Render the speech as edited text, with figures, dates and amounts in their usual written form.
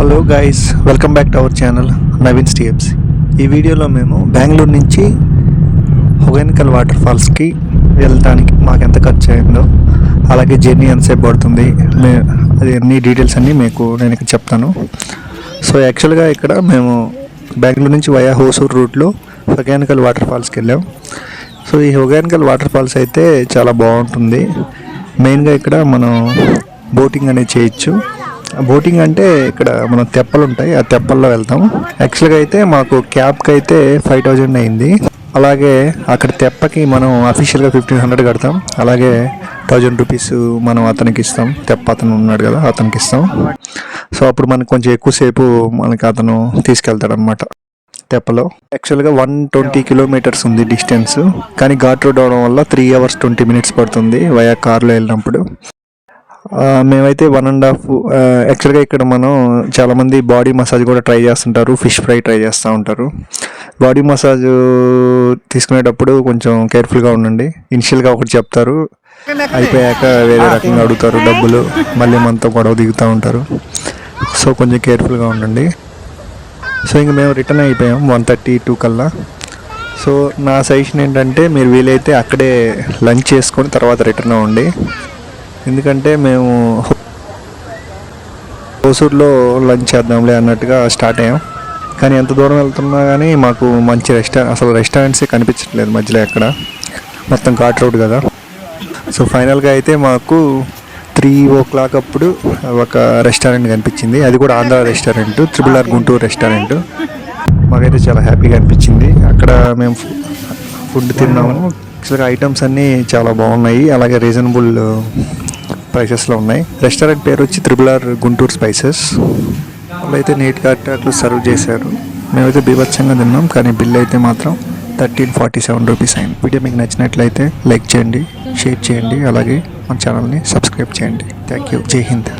Hello guys, welcome back to our channel Naveen's tips. ఈ వీడియోలో మేము బెంగళూరు నుంచి హొగెనకల్ వాటర్ ఫాల్స్కి వెళ్ళడానికి మాకు ఎంత ఖర్చు అయిందో, అలాగే జర్నీ ఎంతసేపు పడుతుంది, అది అన్ని డీటెయిల్స్ అన్నీ నేను ఇక్కడ చెప్తాను. సో యాక్చువల్గా ఇక్కడ మేము బెంగళూరు నుంచి వయా హోసూర్ రూట్లో హొగెనకల్ వాటర్ ఫాల్స్కి వెళ్ళాం. సో ఈ హొగెనకల్ వాటర్ ఫాల్స్ అయితే చాలా బాగుంటుంది. మెయిన్గా ఇక్కడ మనం బోటింగ్ అనేది చేయొచ్చు. బోటింగ్ అంటే ఇక్కడ మనం తెప్పలు ఉంటాయి, ఆ తెప్పల్లో వెళ్తాం. యాక్చువల్గా అయితే మాకు క్యాబ్కి అయితే 5,000 అయింది. అలాగే అక్కడ తెప్పకి మనం అఫీషియల్గా 1,500 కడతాం. అలాగే 1,000 రూపీస్ మనం అతనికి ఇస్తాం, తెప్ప అతను ఉన్నాడు కదా అతనికి ఇస్తాం. సో అప్పుడు మనకు కొంచెం ఎక్కువసేపు మనకి అతను తీసుకెళ్తాడు అనమాట తెప్పలో. యాక్చువల్గా 120 కిలోమీటర్స్ ఉంది డిస్టెన్స్, కానీ ఘాట్ రోడ్ అవడం వల్ల 3 hours 20 minutes పడుతుంది వయా కార్లో వెళ్ళినప్పుడు. మేమైతే 1.5 యాక్చువల్గా ఇక్కడ మనం చాలామంది బాడీ మసాజ్ కూడా ట్రై చేస్తుంటారు, ఫిష్ ఫ్రై ట్రై చేస్తూ ఉంటారు. బాడీ మసాజ్ తీసుకునేటప్పుడు కొంచెం కేర్ఫుల్గా ఉండండి. ఇనిషియల్గా ఒకటి చెప్తారు, అయిపోయాక వేరే రకంగా అడుగుతారు డబ్బులు, మళ్ళీ మనతో గొడవ దిగుతూ ఉంటారు. సో కొంచెం కేర్ఫుల్గా ఉండండి. సో ఇంక మేము రిటర్న్ అయిపోయాం 1:32 కల్లా. సో నా సజెషన్ ఏంటంటే మీరు వీలైతే అక్కడే లంచ్ చేసుకొని తర్వాత రిటర్న్ అవ్వండి. ఎందుకంటే మేము హోసూర్లో లంచ్ చేద్దాంలే అన్నట్టుగా స్టార్ట్ అయ్యాం. కానీ ఎంత దూరం వెళ్తున్నా కానీ మాకు మంచి అసలు రెస్టారెంట్సే కనిపించట్లేదు మధ్యలో ఎక్కడ, మొత్తం ఘాట్ రోడ్ కదా. సో ఫైనల్గా అయితే మాకు 3 o'clock అప్పుడు ఒక రెస్టారెంట్ కనిపించింది. అది కూడా Andhra restaurant, RRR Guntur restaurant. మాకైతే చాలా హ్యాపీగా అనిపించింది. అక్కడ మేము ఫుడ్ తిన్నాము. యాక్చువల్గా ఐటమ్స్ అన్నీ చాలా బాగున్నాయి, అలాగే రీజనబుల్ ప్రైసెస్లో ఉన్నాయి. రెస్టారెంట్ పేరు వచ్చి RRR గుంటూరు స్పైసెస్. వాళ్ళు అయితే నీట్గా అట్లు సర్వ్ చేశారు. మేమైతే బీభత్సంగా తిన్నాం, కానీ బిల్ అయితే మాత్రం 1347 రూపీస్ అయింది. వీడియో మీకు నచ్చినట్లయితే లైక్ చేయండి, షేర్ చేయండి, అలాగే మన ఛానల్ని సబ్స్క్రైబ్ చేయండి. Thank you. జై హింద్.